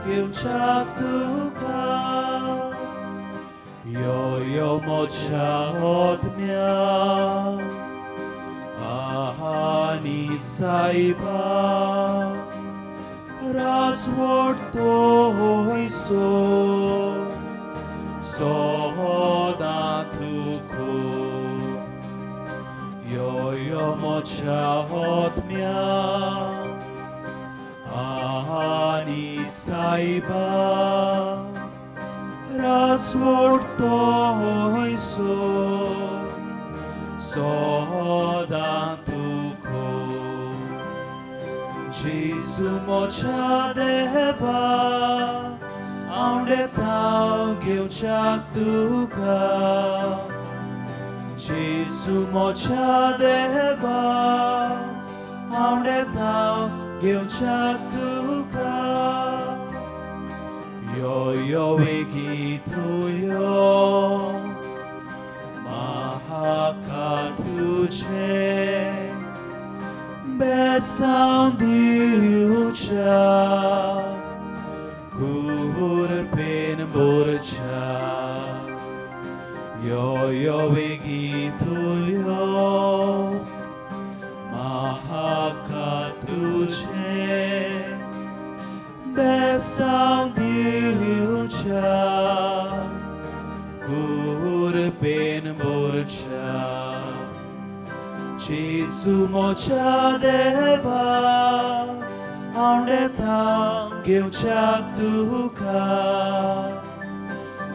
घेवच्याक तुका यो यो म्हज्या आत्म्या आनी सायबा रासवड तोयसो सदां तुको यो यो म्हज्या आत्म्या आनी सायबा रासवड तोयसो सदां तुको जेसू म्हज्या देवा आवडेता घेवच्याक तुका जेसू म्हज्या देवा आवडेता घेवच्याक तुका यो यो वेगीत यो म्हाका तुजें बेसांव दिवच्या कुरपेन बोरच्या यो यो वेगीत यो म्हाका तुजें बेसांव दिवच्या कुरपेन बोरच्या जेसू म्हज्या देवा आवडेता घेवच्याक तुका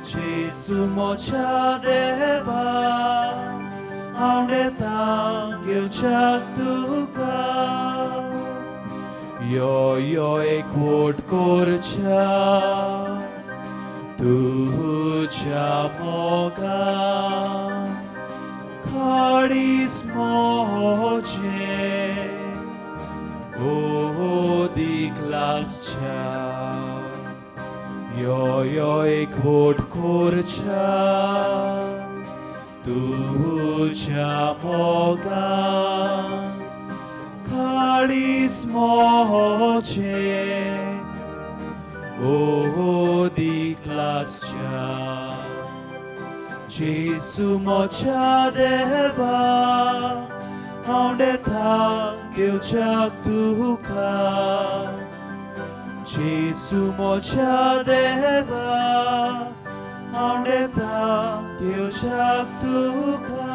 जेसू म्हज्या देवा आवडेता घेवच्याक तुका यो यो एकवट करच्या तुज्या मोगान काळीज मोजे ओदीक लासच्या यो यो एकवट करच्या तुज्या मोगान काळीज मोजे ओदीक लासच्या जेसू म्हज्या देवा आवडेता घेवच्याक तुका जेसू म्हज्या देवा आवडेता घेवच्याक तुका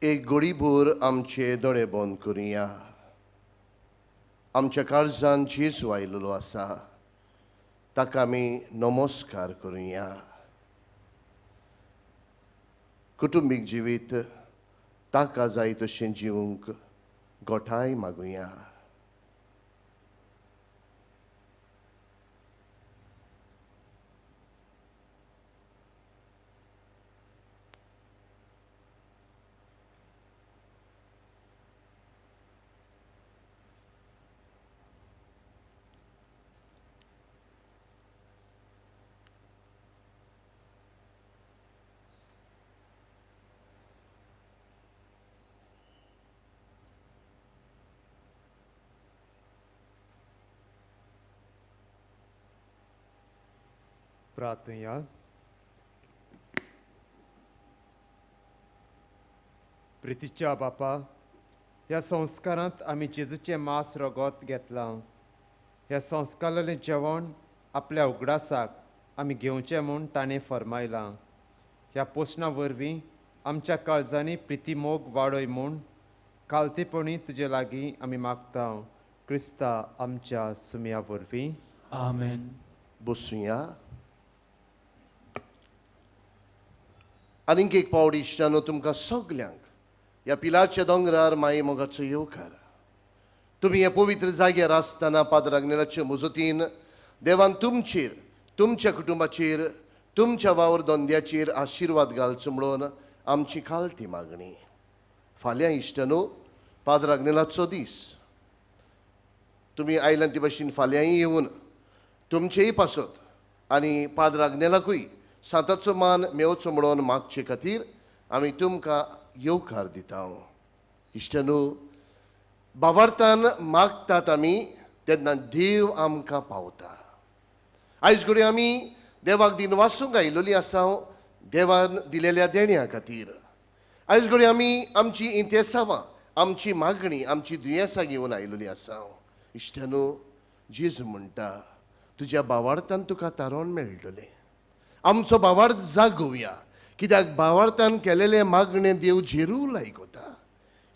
एक घडीभर आमचे दोळे बंद करुया आमच्या काळजान जेजू आयिल्लो आसा ताका आमी नमस्कार करुया कुटुंबीक जिवीत ताका जाय तशें जिवंक गोठाय मागुया
प्रार्थया प्रितीच्या बापा ह्या संस्कारांत आमी जेजूचें मांस रगत घेतलां ह्या संस्कारांतलें जेवण आपल्या उगडासाक आमी घेवचें म्हूण ताणें फरमायलां ह्या पोशना वरवीं आमच्या काळजांनी प्रिती मोग वाडय म्हूण कालतेपणी तुजे लागीं आमी मागता क्रिस्ता आमच्या सुमया वरवीं
आमेन
बसूया आनीक एक पावट इश्टानो तुमकां सगल्यांक ह्या पिलाच्या दोंगरार माये मोगाचो येवकार तुम्ही हे पवित्र जाग्यार आसतना पाद्र आग्नेलाचे मुजतीन देवान तुमचेर, तुमच्या कुटुंबाचेर, तुमच्या वावर धंद्याचेर आशिर्वाद घालचो म्हणून आमची खालती मागणी. फाल्यां इश्टनो पाद्र आग्नेलाचो दीस. तुम्ही आयल्यान ते भाशेन फाल्यांय येवन तुमचेय पासत आनी पाद्र आग्नेलाकूय सांताचो मान मेवचो म्हणून मागचे खातीर आमी तुमकां येवकार दिता. इश्टनो, भावार्थान मागतात आमी तेन्ना देव आमकां पावता. आयज घडये आमी देवाक दिन वासूंक आयिल्ली आसा देवान दिलेल्या देण्या खातीर. आयज घडये आमी आमची इंतेसांवां, आमची मागणी, आमची दुयेंसां घेवन आयिल्ली आसा. इश्टनो, जेजू म्हणटा तुज्या भावार्थान तुका तारण मेळटलें. आमचो भावार्थ जागोवया, कित्याक भावार्थान केलेले मागणे देव झेरूल आयकता.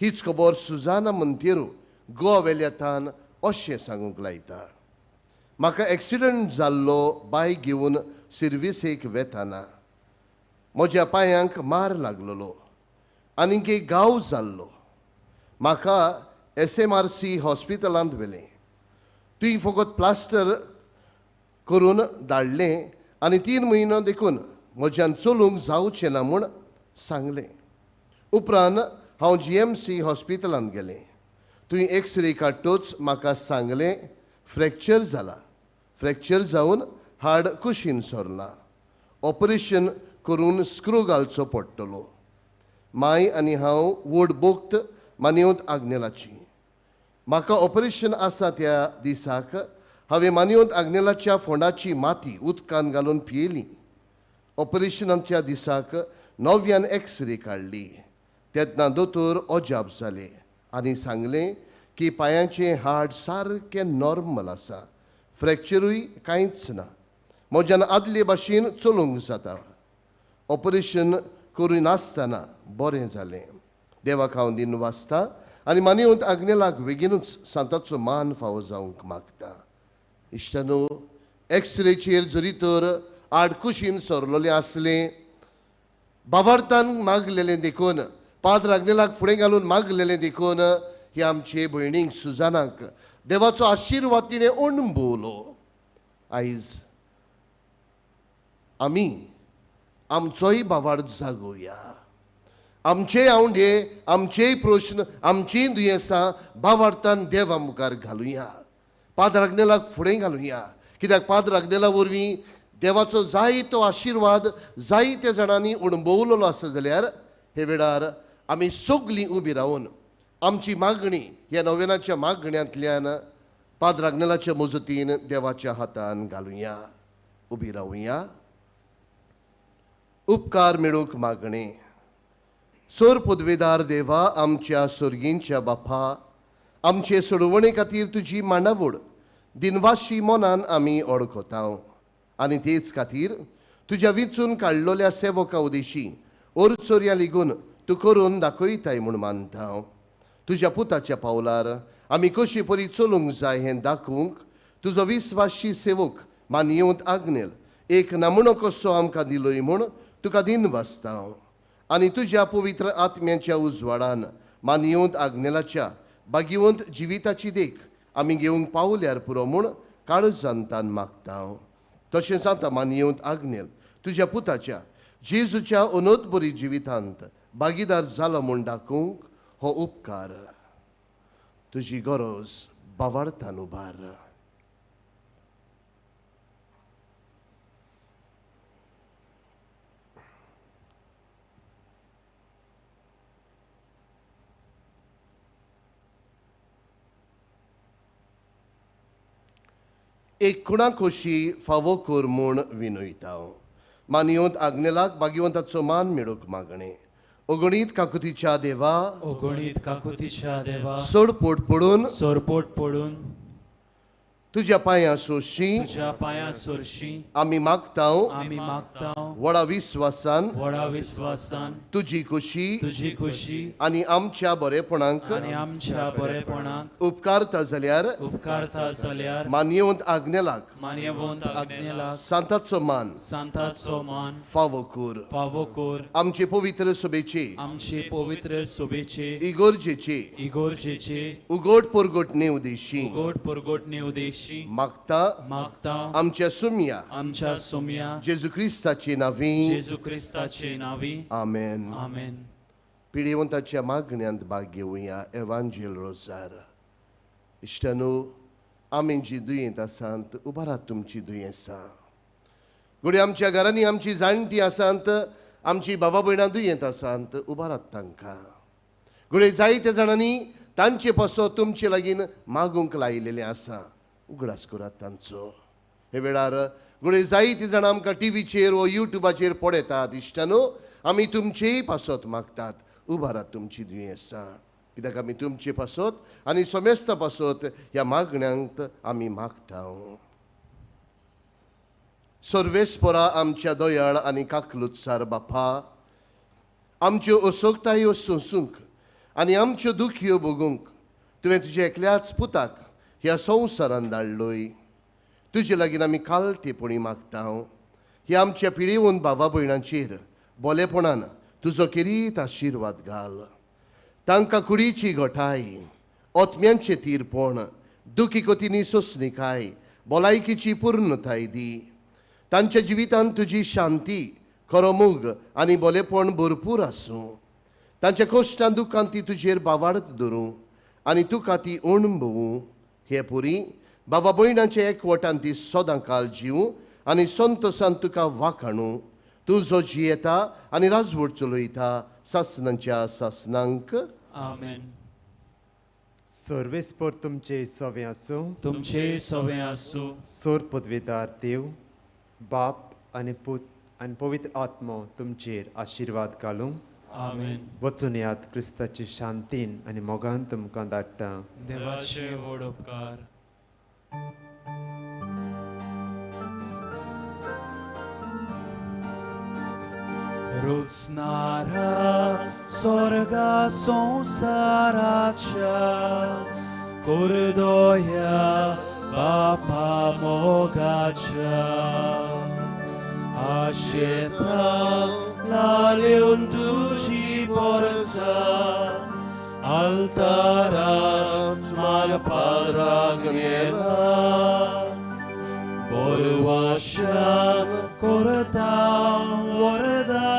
हीच खबर सुजाना मोंतेरो गोवा वेल्यातान अशें सांगूंक लायता. म्हाका एक्सिडंट जाल्लो बायक घेवन सर्विसेक वेताना म्हज्या पांयांक मार लागलेलो आनीक एक गांव जाल्लो. म्हाका SMRC हॉस्पिटलांत व्हेलें. थंय फकत प्लास्टर करून धाडलें आनी 3 म्हयनो देखून म्हज्यान चलूंक जावचें ना म्हूण सांगलें. उपरांत हांव GMC हॉस्पिटलांत गेलें. थंय एक्सरे काडटूच म्हाका सांगलें फ्रॅक्चर जाला. फ्रॅक्चर जावन हाड कुशीन सरला. ऑपरेशन करून स्क्रू घालचो पडटलो. माय आनी हांव वोट बोगत मानिवंत आग्नेलाची. म्हाका ऑपरेशन आसा त्या दिसाक हांवें मानिवंत आग्नेलाच्या फोंडाची माती उदकान घालून पियेली. ऑपरेशनाच्या दिसाक 9व्यान एक्सरे काडली. तेन्ना दोतोर अजाप जाले आनी सांगलें की पांयाचें हाड सारकें नॉर्मल आसा. फ्रॅक्चरूय कांयच ना. म्हज्यान आदले भाशेन चलूंक जाता. ऑपरेशन करूं नासतना बरें जालें. देवाक हांव दिन वाचता आनी मानिवंत आग्नेलाक बेगीनूच सांताचो मान फावो जावंक मागता. इश्टनो, एक्सरेचेर जरी तर आड कुशीन सरलोलें आसलें, भावार्थान मागलेलें देखून, पाद्र आग्नेलाक फुडें घालून मागलेलें देखून हे आमचे भयणीक सुजानाक देवाचो आशिर्वाद तिणें अणभवलो. आयज आमी आमचोय भावार्थ जागोवया. आमचे आवंडे, आमचेय प्रश्न, आमचीय दुयेंसां भावार्थान देवा मुखार घालुया. पाद्र आग्नेलाक फुडें घालुया. कित्याक पाद्र आग्नेला वरवीं देवाचो जायतो आशिर्वाद जायत्या जाणांनी अणभवलेलो आसा जाल्यार हे वेळार आमी सगळीं उबी रावन आमची मागणी ह्या नोवेनाच्या मागण्यांतल्यान पाद्र आग्नेलाच्या मुजतीन देवाच्या हातान घालुया. उबी रावुया. उपकार मेळूंक मागणे. सोर पदवेदार देवा, आमच्या सर्गींच्या बापा, आमचे सोडवणे खातीर तुजी मांडावळ दिनवाशी मनान आमी ओळखता आनी तेच खातीर तुज्या विचून काडलोल्या सेवका उदेशी ओरचोऱ्या लेगून तूं करून दाखयताय म्हूण मानता. तुज्या पुताच्या पावलार आमी कशी परी चलूंक जाय हें दाखोवंक तुजो विस्वाशी सेवक मानियेवंत आग्नेल एक नमुनो कसो आमकां दिलोय म्हूण तुका दिन वाचता. आनी तुज्या पवित्र आत्म्याच्या उजवाडान मानियेवंत आग्नेलाच्या भाग्यवंत जिविताची देख आमी घेवंक पावल्यार पुरो म्हूण काळजांतान मागता. तशेंच आतां मानियेवंत आग्नेल तुज्या पुताच्या जेजूच्या अनोद बरी जिवितांत भागीदार जालो म्हूण दाखोवंक हो उपकार तुजी गरज भावार्थान उबार. एक खुणाकोशी फावो कर म्हूण विनयता. मानियेवंत आग्नेलाक भाग्यवंताचो मान मेळूंक मागणे. अगणीत काकुतीच्या देवा,
अगणीत काकुतीच्या देवा,
सोडपोट पडून
सोरपोट पडून
तुज्या पांयां सोशी
तुझ्या पांयां सोरशी
आमी मागतांव
आमी मागता
व्हडा विस्वासान
व्हडा विश्वासान
तुजी खुशी
तुझी खुशी
आनी आमच्या बरेपणांक
आनी आमच्या बरेपणाक
उपकारता जाल्यार
उपकारता जाल्यार
मान्यवंत आज्ञेलाक
मान्यवंत आज्ञेला
सांताचो मान
सांताचो मान
फावो कर
फावो कर
आमचे पवित्र सभेचे
आमचे पवित्र सोबेचे
इगोर्जेचे
इगोर्जेचे
उगोट पुरगोट नेवदेशी
गोड पुरगोट नेवदेशी
मागता
मागता
आमच्या सुम्या
आमच्या सोम्या
जेजू क्रिस्ताची नावी
जेजू क्रिस्ताचे नावी
आमेन
आमेन
पिडेवंताच्या मागण्यांत भाग घेवया एवांजेल रोजार इश्टानो आमी जी दुयेंत आसात उबारात तुमची दुयेंसां घोडी आमच्या घरांनी आमची जाणटी आसात आमची बाबा भयणां दुयेंत आसात उबारात तांकां घोडी जायत्या जाणांनी तांचे पासो तुमचे लागीं मागूंक लायिल्लें आसा उगडास करात तांचो हे वेळार घोडी जायतीं जाणां आमकां टीव्हीचेर वा युट्यूबाचेर पळयतात इश्टानो आमी तुमचेय पासत मागतात उबारात तुमची दुयेंसां कित्याक आमी तुमचे पासत आनी सोमेस्ता पासत ह्या मागण्यांत आमी मागतांव सर्वेस्परा आमच्या दोयाळ आनी काकलुत्सार बापा आमच्यो असोगतायो सोंसूंक आनी आमच्यो दुखयो भोगूंक तुवें तुज्या एकल्याच पुताक ह्या संवसारांत धाडलोय तुजे लागीं आमी कालतेपणी मागतांव ह्या आमच्या पिडेवंत भावा भयणांचेर बोलेपणान तुजो किरीत आशिर्वाद घाल तांकां कुडीची घोटाय ओतम्यांचें तीरपण दुखी कोतींनी सोंसणिकाय भलायकेची पूर्णताय दी तांच्या जिवितांत तुजी शांती खरो मोग आनी बोलेपण भरपूर आसूं तांच्या कोश्टां दुखांत ती तुजेर बावाडत धरूं आनी तुका ती अणभवूं हे पुरी बाबा भयणांच्या एकवटान ती सोदां काल जिवूं आनी संतोशान तुका वाखाणूं तूं जो जियेता आनी राजवट चलयता सासनांच्या सासनांक
आमेन
सर्वेस्पर तुमचे सवे आसूं
तुमचे सवे आसूं
सोर पदवेदार देव बाप आनी पूत आनी पवित्र आत्मो तुमचेर आशिर्वाद घालूं
आमेन
वचून याद क्रिस्ताची शांतीन आनी मोगान तुमकां धाडटा
देवाचे व्हड उपकार रुचणारा स्वर्गा संसाराच्या कुर्दोया बापा मोगाच्या आशेता लालिवन तुझी Borsa altarat mal paragnela borwashan korta warda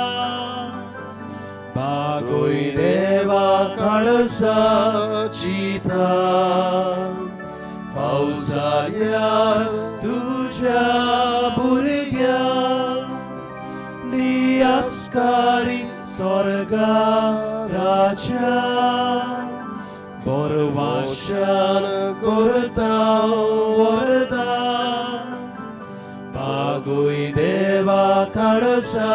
bagoy deva kalsa chita pausayar tuja burgya diaskari sorga raja borwashan korta warda bagoy deva kalsa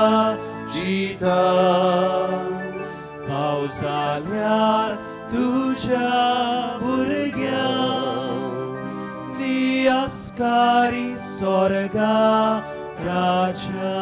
chita pausalyar tuja burgya diaskari sorga raja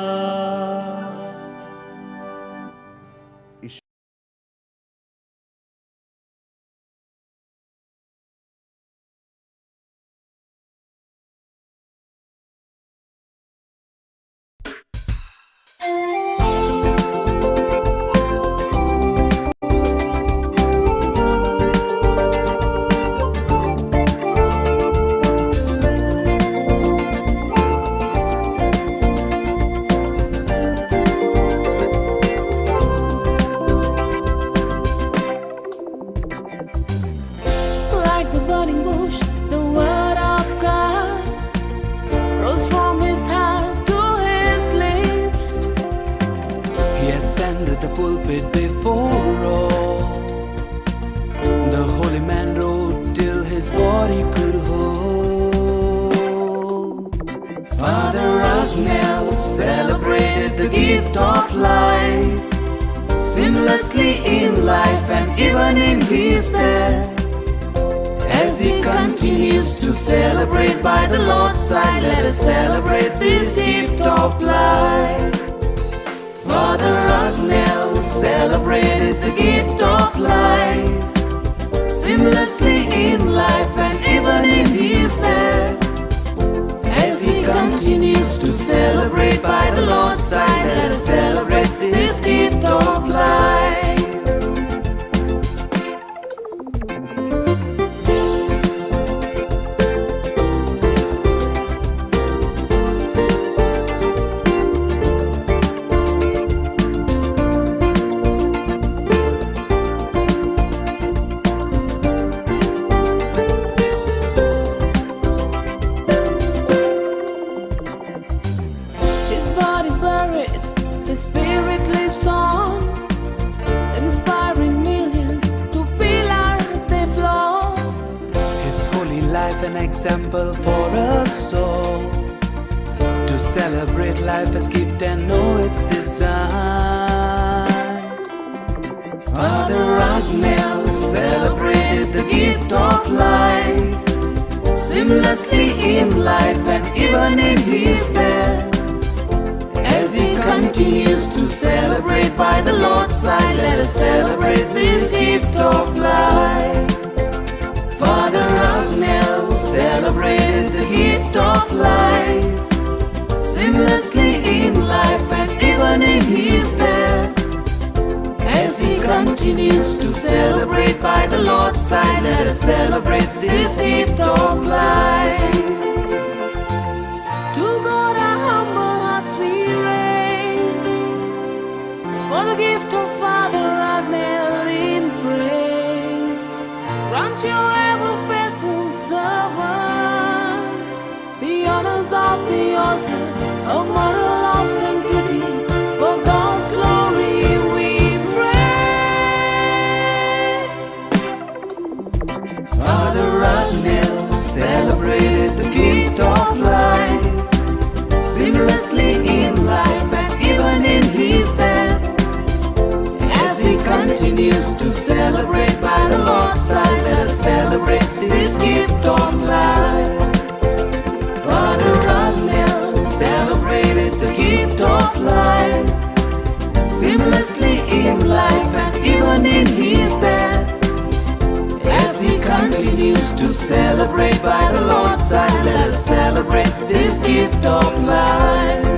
Like the burning bush, the word of God rose from his heart to his lips.
He ascended the pulpit before all. The holy man rode till his body could hold. Father Agnel celebrated the gift of life, seamlessly in life and even in his death. As
he continues to celebrate by the Lord's side. Let us celebrate this gift of life. Father Agnell celebrated the gift of life, seamlessly in life and even in his death. As he continues to celebrate by the Lord's side, let us celebrate this gift of life. His body buried, his spirit lives on, inspiring millions to pillar they flow.
His holy life an example for us all, to celebrate life as gift and know its design.
Father Agnell celebrated the gift of life, seamlessly in life and even in his death. As he continues to celebrate by the Lord's side, let us celebrate this gift of life. Father Agnell celebrated the gift of life, seamlessly in life and even in his death. As he continues to celebrate by the Lord's side, let us celebrate this gift of life. To God our humble hearts we raise, for the gift of Father Agnell in praise. Grant your ever faithful servant the honors of the altar, a model of sanctity, for God's glory we pray. Father Agnell celebrated the gift of life, seamlessly in life and even in his death. As he continues to celebrate by the Lord's side, let us celebrate this gift of life. Father Agnell celebrated the gift of life, seamlessly in life and even in his death. As he continues to celebrate by the Lord's side, let us celebrate this gift of life.